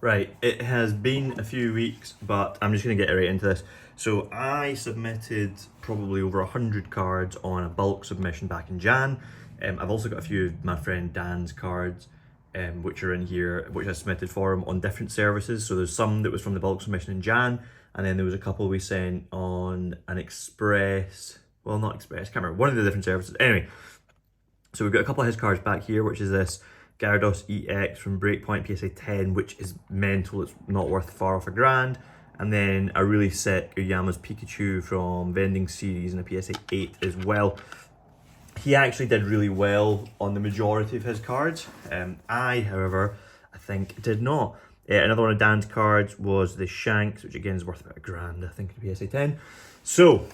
Right, it has been a few weeks, but I'm just going to get right into this. So I submitted probably over 100 cards on a bulk submission back in Jan. I've also got a few of my friend Dan's cards, which are in here, which I submitted for him on different services. So there's some that was from the bulk submission in Jan, and then there was a couple we sent on an express, well not express, I can't remember, one of the different services. Anyway, so we've got a couple of his cards back here, which is this Gyarados EX from Breakpoint PSA 10, which is mental, it's not worth far off $1,000. And then a really sick Uyama's Pikachu from Vending Series and a PSA 8 as well. He actually did really well on the majority of his cards. I, however, I think did not. Another one of Dan's cards was the Shanks, which again is worth about $1,000, I think, in PSA 10. So,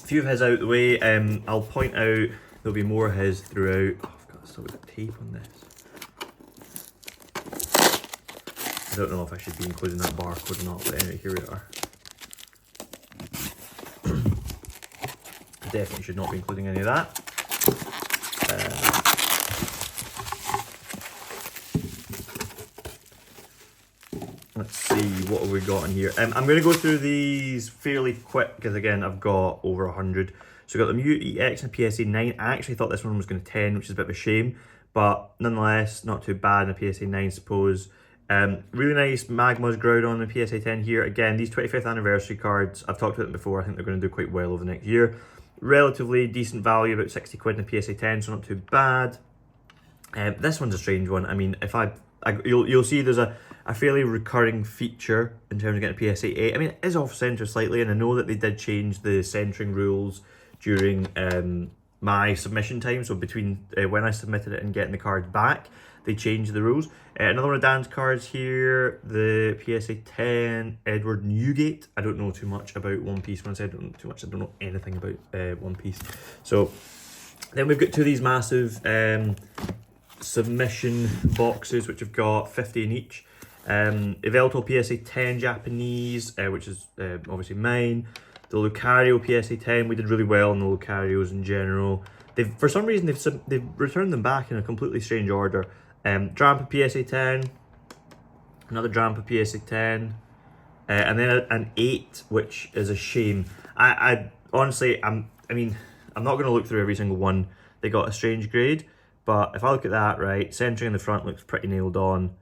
a few of his out the way. I'll point out there'll be more of his throughout. Oh, I've got still got tape on this. I don't know if I should be including that barcode or not, but anyway, here we are. Definitely should not be including any of that. Let's see, what have we got in here? I'm going to go through these fairly quick because again I've got over 100. So we've got the Mew EX and PSA 9. I actually thought this one was going to 10, which is a bit of a shame, but nonetheless not too bad in a PSA 9, I suppose. Really nice Magma's Groudon in the PSA 10 here. Again, these 25th anniversary cards, I've talked about them before, I think they're going to do quite well over the next year. Relatively decent value, about 60 quid in a PSA 10, so not too bad. This one's a strange one. I mean, if you'll see there's a fairly recurring feature in terms of getting a PSA 8. I mean, it is off-center slightly, and I know that they did change the centering rules during my submission time, so between when I submitted it and getting the cards back, they changed the rules. Another one of Dan's cards here, the PSA 10 Edward Newgate. I don't know too much about One Piece. When I say I don't know too much, I don't know anything about One Piece. So then we've got two of these massive submission boxes, which have got 50 in each. Evelto PSA 10 Japanese, which is obviously mine. The Lucario PSA 10, we did really well on the Lucarios in general. For some reason, they've returned them back in a completely strange order. Drampa PSA 10, another Drampa PSA 10, and then an 8, which is a shame. I honestly, I'm not going to look through every single one. They got a strange grade, but if I look at that, right, centering in the front looks pretty nailed on.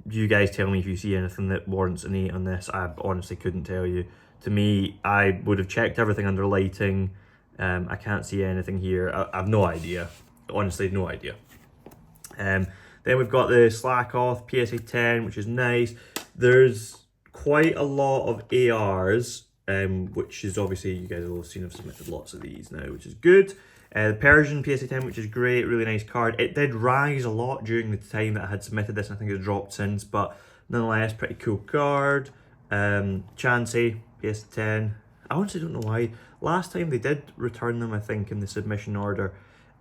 You guys tell me if you see anything that warrants an 8 on this. I honestly couldn't tell you. To me, I would have checked everything under lighting. I can't see anything here. I've no idea. Honestly, no idea. Then we've got the Slackoth PSA 10, which is nice. There's quite a lot of ARs, which is obviously, you guys will have seen I've submitted lots of these now, which is good. The Persian PSA 10, which is great, really nice card. It did rise a lot during the time that I had submitted this, and I think it's dropped since, but nonetheless, pretty cool card. Chansey PSA 10. I honestly don't know why. Last time they did return them, I think, in the submission order.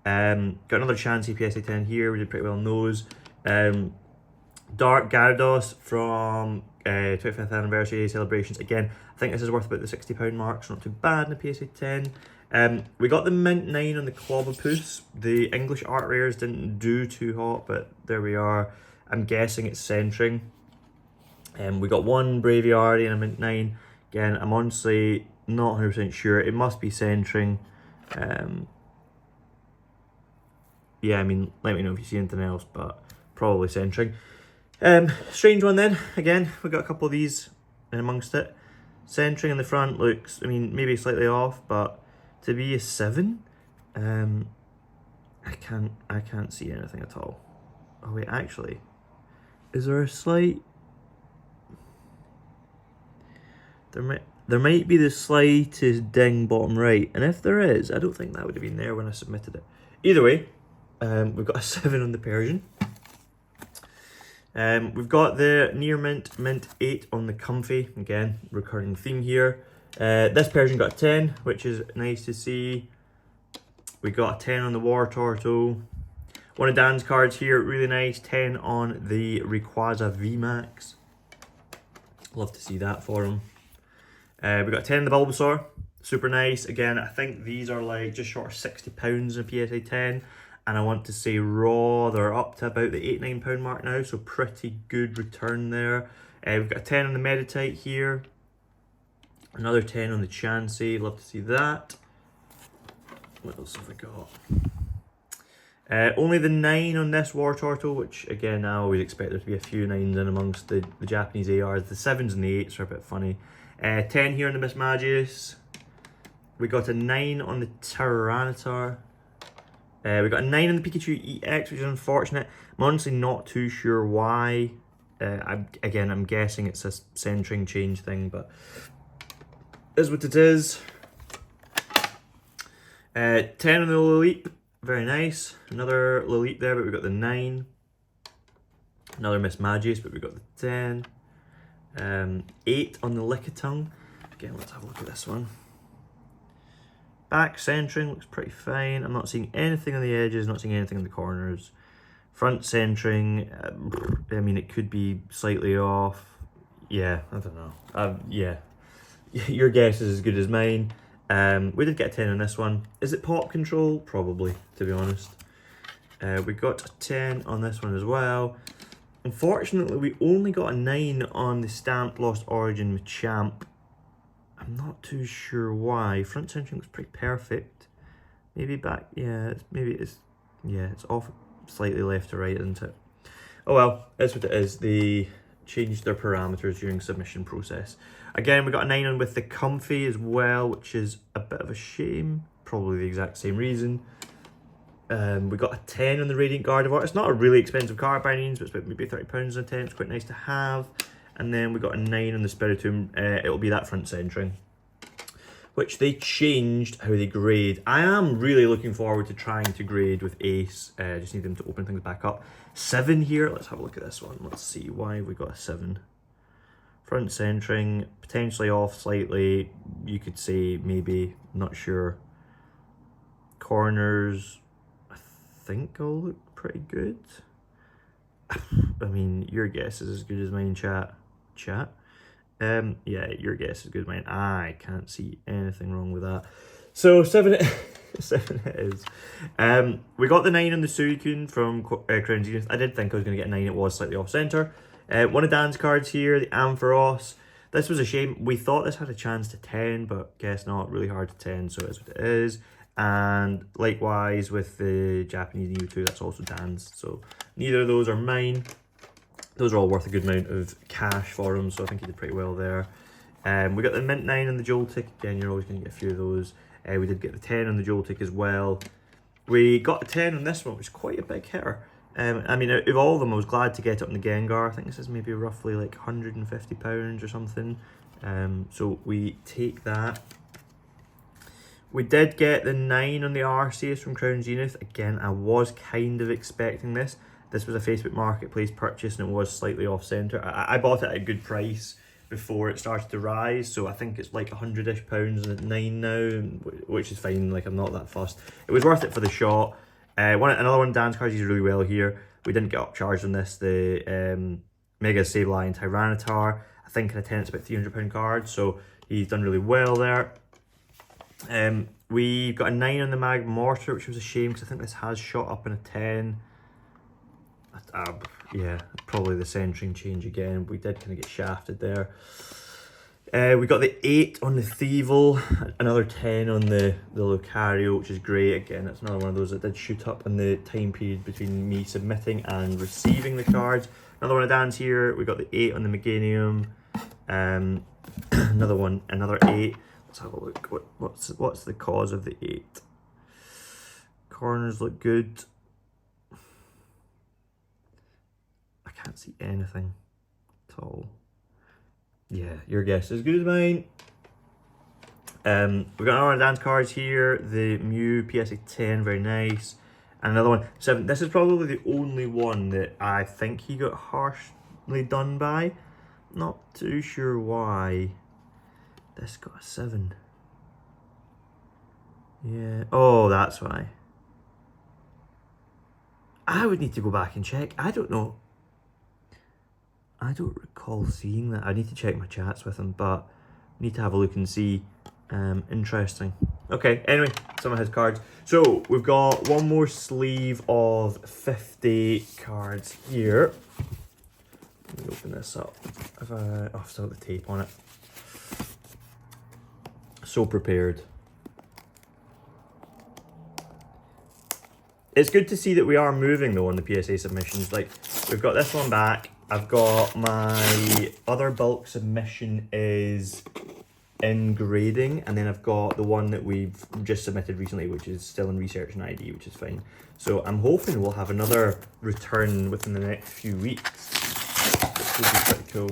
Got another Chansey PSA 10 here, we did pretty well on those. Dark Gyarados from 25th anniversary celebrations. Again, I think this is worth about the £60 mark, so not too bad in the PSA 10. We got the Mint 9 on the Clobbopus. The English art rares didn't do too hot, but there we are. I'm guessing it's centering. We got one Braviary and a Mint 9. Again, I'm honestly not 100% sure. It must be centering. Yeah, I mean, let me know if you see anything else, but probably centering. Strange one then. Again, we got a couple of these in amongst it. Centering in the front looks, I mean, maybe slightly off, but to be a 7, I can't see anything at all. Oh wait, actually, is there a slight? There might be the slightest ding bottom right, and if there is, I don't think that would have been there when I submitted it. Either way, we've got a 7 on the Persian. We've got the Near Mint 8 on the Comfy. Again, recurring theme here. This Persian got a 10, which is nice to see. We got a 10 on the War Turtle. One of Dan's cards here, really nice. 10 on the Rayquaza VMAX. Love to see that for him. We got 10 on the Bulbasaur. Super nice. Again, I think these are like just short of £60 in a PSA 10. And I want to say raw, they're up to about the £8-9 mark now, so pretty good return there. We've got a 10 on the Meditite here. Another 10 on the Chansey, love to see that. What else have I got? Only the 9 on this War Turtle, which again, I always expect there to be a few 9s in amongst the Japanese ARs. The 7s and the 8s are a bit funny. 10 here on the Miss Magius. We got a 9 on the Tyranitar. We got a 9 on the Pikachu EX, which is unfortunate. I'm honestly not too sure why. I'm guessing it's a centering change thing, but is what it is. 10 on the Lilip, very nice. Another Lilip there, but we got the 9. Another Miss Magius, but we got the 10. 8 on the Lickitung. Again, let's have a look at this one. Back centering looks pretty fine. I'm not seeing anything on the edges, not seeing anything in the corners. Front centering, I mean, it could be slightly off. Yeah, I don't know. Yeah, your guess is as good as mine. We did get a 10 on this one. Is it pop control? Probably, to be honest. We got a 10 on this one as well. Unfortunately, we only got a 9 on the Stamped Lost Origin Machamp. I'm not too sure why. Front centering looks pretty perfect. Maybe back, yeah, it's off slightly left to right, isn't it? Oh well, that's what it is. They changed their parameters during submission process. Again, we got a 9 on with the Comfy as well, which is a bit of a shame. Probably the exact same reason. We got a 10 on the Radiant Gardevoir. It's not a really expensive card by any means, but it's about maybe £30 on a 10. It's quite nice to have. And then we got a 9 on the Spiritomb. It'll be that front centering, which they changed how they grade. I am really looking forward to trying to grade with Ace. Just need them to open things back up. 7 here. Let's have a look at this one. Let's see why have we got a 7. Front centering, potentially off slightly. You could say maybe, not sure. Corners, I think all look pretty good. I mean, your guess is as good as mine, chat. Yeah, your guess is good as mine. I can't see anything wrong with that. So 7 7 it is. We got the 9 on the Suicune from Crown Zenith. I did think I was going to get a 9. It was slightly off centre. One of Dan's cards here, the Ampharos. This was a shame. We thought this had a chance to 10, but guess not. Really hard to 10, so it is what it is. And likewise with the Japanese Mewtwo, that's also Dan's. So neither of those are mine. Those are all worth a good amount of cash for him, so I think he did pretty well there. We got the Mint 9 on the Joltik. Again, you're always going to get a few of those. We did get the 10 on the Joltik as well. We got a 10 on this one, which is quite a big hitter. I mean, out of all of them, I was glad to get it on the Gengar. I think this is maybe roughly like £150 or something. So we take that. We did get the 9 on the Arceus from Crown Zenith. Again, I was kind of expecting this. This was a Facebook Marketplace purchase and it was slightly off-centre. I bought it at a good price before it started to rise, so I think it's like £100-ish and at 9 now, which is fine. Like, I'm not that fussed. It was worth it for the shot. Another one, Dan's cards, he's really well here. We didn't get upcharged on this. The Mega Sableye and Tyranitar. I think in a 10 it's about £300 cards, so he's done really well there. We got a 9 on the Magmortar, which was a shame because I think this has shot up in a 10. Yeah, probably the centering change again. We did kind of get shafted there. We got the 8 on the Thievel, another 10 on the Lucario, which is great. Again, that's another one of those that did shoot up in the time period between me submitting and receiving the cards. Another one of Dan's here. We got the 8 on the Meganium. Another 8. Let's have a look. What's the cause of the 8? Corners look good. I can't see anything at all. Yeah, your guess is as good as mine. We've got another dance cards here. The Mew PSA 10, very nice. And another one, 7. This is probably the only one that I think he got harshly done by. Not too sure why. This got a 7. Yeah. Oh, that's why. I would need to go back and check. I don't know. I don't recall seeing that. I need to check my chats with him, but I need to have a look and see. Interesting. Okay, anyway, some of his cards. So we've got one more sleeve of 50 cards here. Let me open this up. I've still got the tape on it. So prepared. It's good to see that we are moving though on the PSA submissions. Like, we've got this one back. I've got my other bulk submission is in grading, and then I've got the one that we've just submitted recently, which is still in research and ID, which is fine. So I'm hoping we'll have another return within the next few weeks. This would be pretty cool.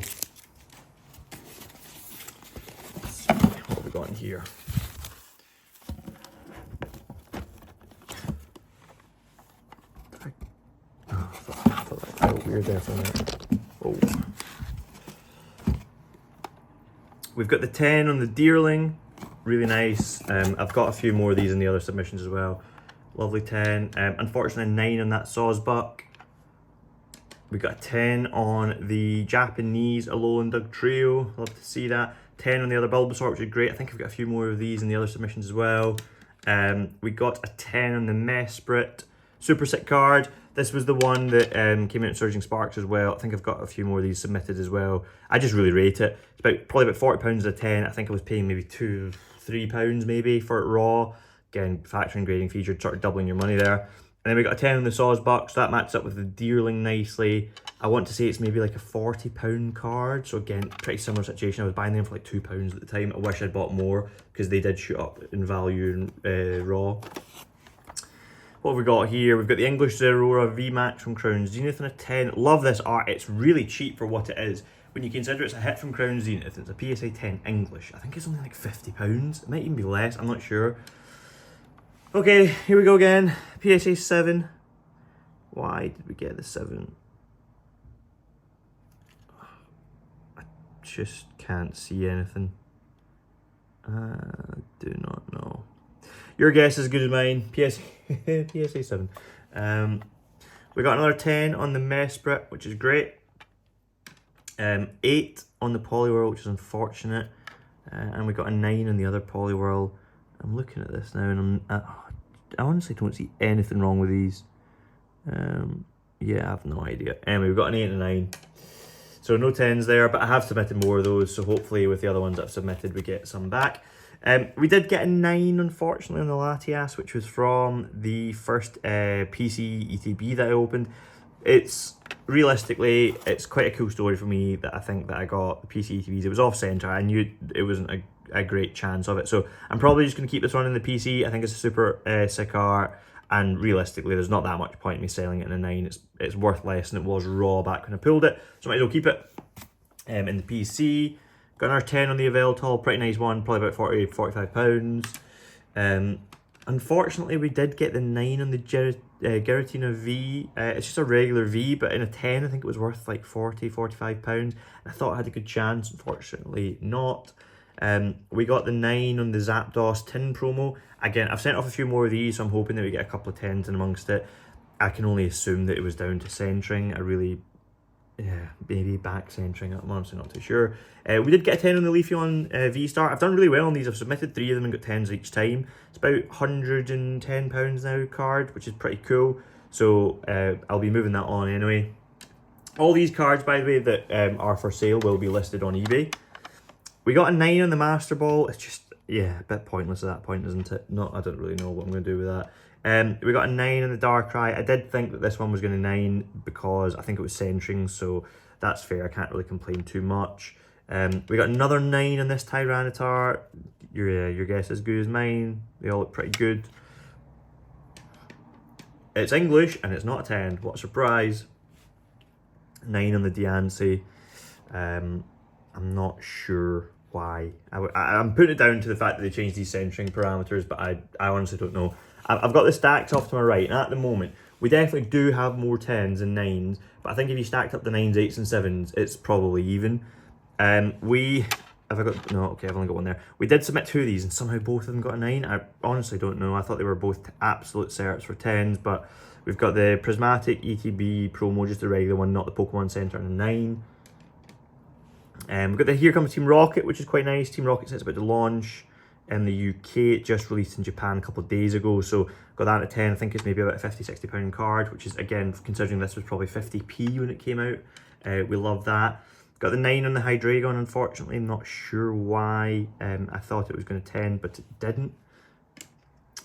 Let's see what have we got in here. Oh, I thought that felt weird there for a minute. Oh. We've got the 10 on the Deerling, really nice. I've got a few more of these in the other submissions as well. Lovely 10. Unfortunately, a 9 on that Sawsbuck. We got a 10 on the Japanese Alolan Dug Trio. Love to see that. 10 on the other Bulbasaur, which is great. I think I've got a few more of these in the other submissions as well. We got a 10 on the Mesprit. Super sick card. This was the one that came out in Surging Sparks as well. I think I've got a few more of these submitted as well. I just really rate it. It's probably about £40 a 10. I think I was paying maybe £3 maybe for it raw. Again, factoring grading fees, you're sort of doubling your money there. And then we got a 10 on the Sawsbuck, so that matches up with the Deerling nicely. I want to say it's maybe like a £40 card. So again, pretty similar situation. I was buying them for like £2 at the time. I wish I'd bought more because they did shoot up in value in raw. What have we got here? We've got the English Zerora VMAX from Crown Zenith and a 10. Love this art. It's really cheap for what it is. When you consider it's a hit from Crown Zenith, it's a PSA 10 English. I think it's only like £50. It might even be less. I'm not sure. Okay, here we go again. PSA 7. Why did we get the 7? I just can't see anything. I do not know. Your guess is as good as mine. PSA 7. We got another 10 on the Mesprit, which is great. 8 on the Poliwhirl, which is unfortunate. And we got a 9 on the other Poliwhirl. I'm looking at this now and I honestly don't see anything wrong with these. Yeah, I have no idea. Anyway, we've got an 8 and a 9. So no 10s there, but I have submitted more of those. So hopefully with the other ones that I've submitted, we get some back. We did get a 9, unfortunately, on the Latias, which was from the first PC ETB that I opened. It's realistically, it's quite a cool story for me that I think that I got the PC ETBs. It was off center. I knew it wasn't a great chance of it, so I'm probably just going to keep this one in the PC. I think it's a super sick art, and realistically, there's not that much point in me selling it in a 9. It's worth less than it was raw back when I pulled it, so I might as well keep it in the PC. Got another 10 on the Yveltal, pretty nice one, probably about £45. Unfortunately, we did get the 9 on the Giratina V. It's just a regular V, but in a 10, I think it was worth like £45. I thought I had a good chance, unfortunately not. We got the 9 on the Zapdos tin promo. Again, I've sent off a few more of these, so I'm hoping that we get a couple of 10s in amongst it. I can only assume that it was down to centering. Yeah, maybe back centering. I'm honestly not too sure. We did get a 10 on the Leafeon V-Star. I've done really well on these. I've submitted 3 of them and got 10s each time. It's about £110 now card, which is pretty cool. So I'll be moving that on anyway. All these cards, by the way, that are for sale will be listed on eBay. We got a 9 on the Master Ball. It's just, yeah, a bit pointless at that point, isn't it? I don't really know what I'm going to do with that. We got a 9 on the Darkrai. I did think that this one was going to 9 because I think it was centering, so that's fair. I can't really complain too much. We got another 9 on this Tyranitar. Your guess is as good as mine. They all look pretty good. It's English and it's not a 10. What a surprise. 9 on the Diancie. I'm not sure why. I'm putting it down to the fact that they changed these centering parameters, but I honestly don't know. I've got the stacks off to my right, and at the moment, we definitely do have more 10s and 9s, but I think if you stacked up the 9s, 8s, and 7s, it's probably even. I've only got one there. We did submit 2 of these, and somehow both of them got a 9. I honestly don't know. I thought they were both absolute certs for 10s, but we've got the Prismatic ETB promo, just the regular one, not the Pokemon Center, and a 9. We've got the Here Comes Team Rocket, which is quite nice. Team Rocket says it's about to launch. in the UK. It just released in Japan a couple of days ago, so got that at 10. I think it's maybe about a £50–60 card, which is, again, considering this was probably 50p when it came out, we love that. Got the 9 on the Hydreigon, unfortunately. I'm not sure why. I thought it was going to 10, but it didn't.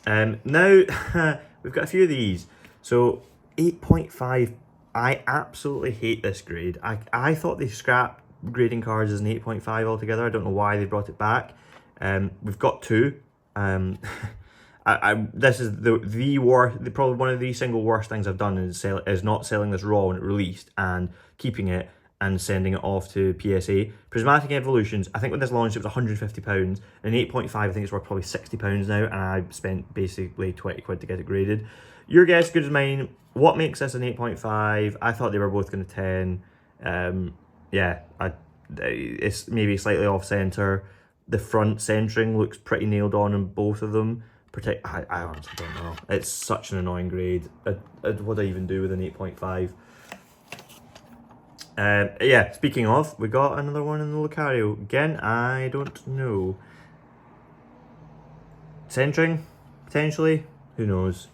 Now, we've got a few of these. So, 8.5, I absolutely hate this grade. I thought they scrapped grading cards as an 8.5 altogether. I don't know why they brought it back. We've got 2. This is the worst, probably one of the single worst things I've done is not selling this raw when it released and keeping it and sending it off to PSA. Prismatic Evolutions, I think when this launched it was £150, and 8.5 I think it's worth probably £60 now, and I spent basically 20 quid to get it graded. Your guess is good as mine. What makes this an 8.5? I thought they were both going to 10. Yeah, it's maybe slightly off centre. The front centering looks pretty nailed on both of them. I honestly don't know. It's such an annoying grade. What do I even do with an 8.5? Yeah, speaking of, we got another one in the Lucario. Again, I don't know. Centering, potentially. Who knows?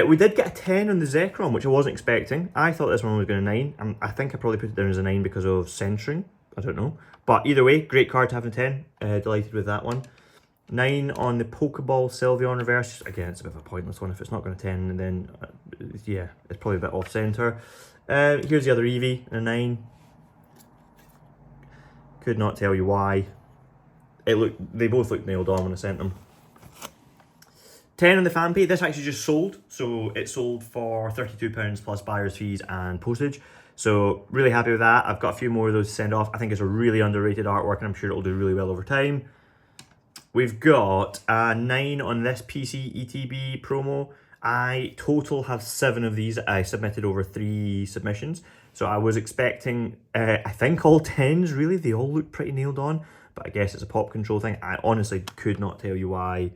We did get a 10 on the Zekrom, which I wasn't expecting. I thought this one was going to 9. I think I probably put it down as a 9 because of centering. I don't know. But either way, great card to have a 10. Delighted with that one. 9 on the Pokeball Sylveon Reverse. Again, it's a bit of a pointless one. If it's not going to 10, then yeah, it's probably a bit off centre. Here's the other Eevee, a 9. Could not tell you why. They both looked nailed on when I sent them. 10 on the Fanpay. This actually just sold, so it sold for £32 plus buyer's fees and postage. So really happy with that. I've got a few more of those to send off. I think it's a really underrated artwork, and I'm sure it'll do really well over time. We've got a 9 on this PC ETB promo. I total have 7 of these. I submitted over 3 submissions. So I was expecting, I think all 10s really. They all look pretty nailed on. But I guess it's a pop control thing. I honestly could not tell you why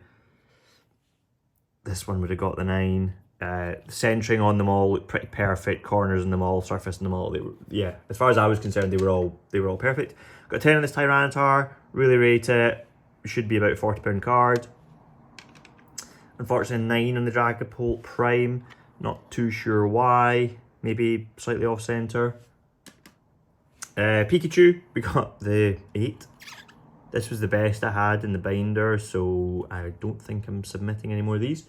this one would have got the 9. The centering on them all looked pretty perfect. Corners in them all, surface in them all. Yeah, as far as I was concerned, they were all perfect. Got a 10 on this Tyranitar. Really rate it. Should be about a £40 card. Unfortunately, 9 on the Dragapult Prime. Not too sure why. Maybe slightly off centre. Pikachu, we got the 8. This was the best I had in the binder, so I don't think I'm submitting any more of these.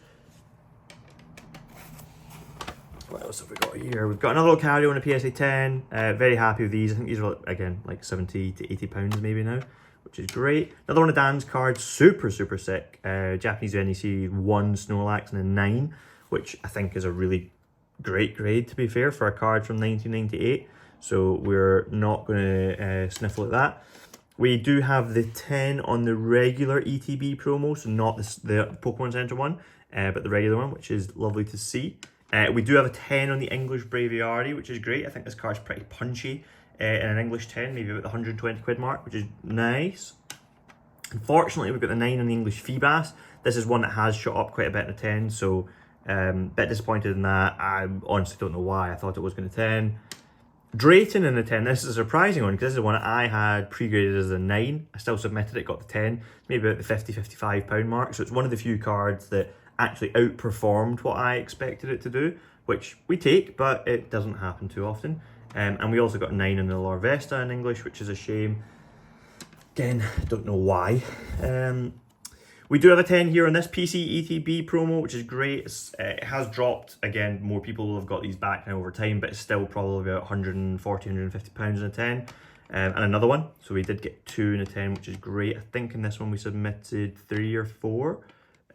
What else have we got here? We've got another Lucario and a PSA 10. Very happy with these. I think these are, again, like £70 to £80 maybe now, which is great. Another one of Dan's cards, super sick. Japanese NEC 1 Snorlax and a 9, which I think is a really great grade, to be fair, for a card from 1998. So we're not going to sniffle at that. We do have the 10 on the regular ETB promo, so not the Pokemon Center one, but the regular one, which is lovely to see. We do have a 10 on the English Braviary, which is great. I think this card's pretty punchy. In an English 10, maybe about the 120 quid mark, which is nice. Unfortunately, we've got the 9 on the English Feebas. This is one that has shot up quite a bit in a 10, so bit disappointed in that. I honestly don't know why. I thought it was going to 10. Drayton in the 10. This is a surprising one because this is one I had pre-graded as a 9. I still submitted it, got the 10. Maybe about the £50–55 mark. So it's one of the few cards that actually outperformed what I expected it to do, which we take, but it doesn't happen too often. And we also got a 9 in the Larvesta in English, which is a shame. Again, don't know why. We do have a 10 here on this PC ETB promo, which is great. It has dropped. Again, more people will have got these back now over time, but it's still probably about £140, £150 in a 10. And another one. So we did get 2 in a 10, which is great. I think in this one we submitted 3 or 4.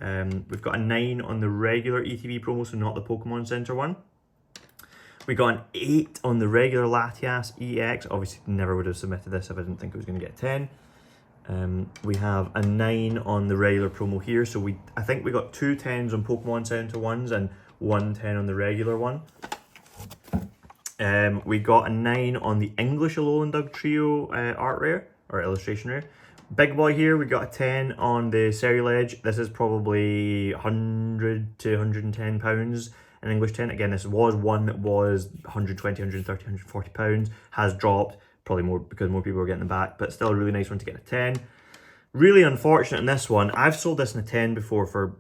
We've got a 9 on the regular ETB promo, so not the Pokemon Center one. We got an 8 on the regular Latias EX. Obviously, never would have submitted this if I didn't think it was going to get a 10. We have a 9 on the regular promo here. So I think we got 2 10s on Pokemon Center ones and 1 10 on the regular one. We got a 9 on the English Alolan Dug Trio art rare, or illustration rare. Big boy here, we got a 10 on the Ceruledge. This is probably £100 to £110 an English 10. Again, this was one that was £120, £130, £140. Has dropped, probably more because more people are getting them back, but still a really nice one to get a 10. Really unfortunate in this one. I've sold this in a 10 before for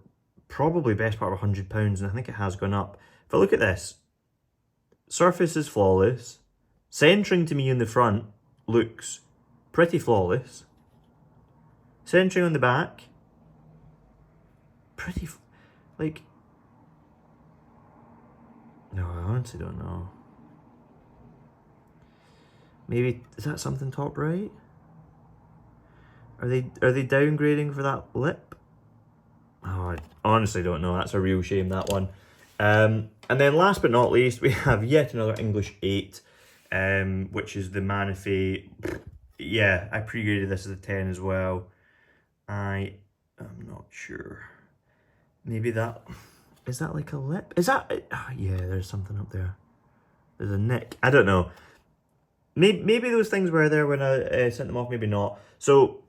probably best part of £100, and I think it has gone up. If I look at this, surface is flawless. Centering to me in the front looks pretty flawless. Centering on the back, pretty, like, no, I honestly don't know. Maybe, is that something top right? Are they downgrading for that lip? Oh, I honestly don't know. That's a real shame, that one. And then last but not least, we have yet another English 8, which is the Manifest. Yeah, I pre-graded this as a 10 as well. I am not sure. Maybe that, is that like a lip? Is that, oh, yeah, there's something up there. There's a nick. I don't know. Maybe those things were there when I sent them off, maybe not. So,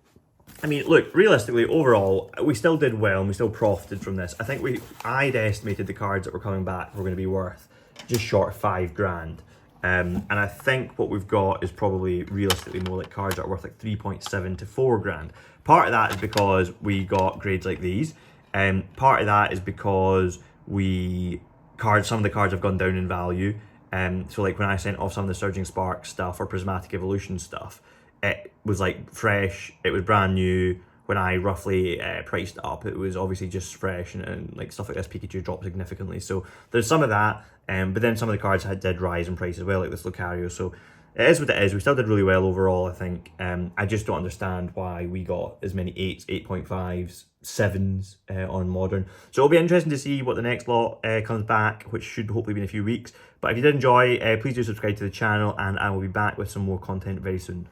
I mean, look, realistically, overall, we still did well and we still profited from this. I think I'd estimated the cards that were coming back were going to be worth just short of £5,000. And I think what we've got is probably realistically more like cards that are worth like 3.7 to 4 grand. Part of that is because we got grades like these. Part of that is because some of the cards have gone down in value. So like when I sent off some of the Surging Spark stuff or Prismatic Evolution stuff, it was like fresh, it was brand new. When I roughly priced it up, it was obviously just fresh, and like stuff like this Pikachu dropped significantly. So there's some of that, but then some of the cards did rise in price as well, like this Lucario. So it is what it is. We still did really well overall, I think. I just don't understand why we got as many 8s, 8.5s, 7s on Modern. So it'll be interesting to see what the next lot comes back, which should hopefully be in a few weeks. But if you did enjoy, please do subscribe to the channel, and I will be back with some more content very soon.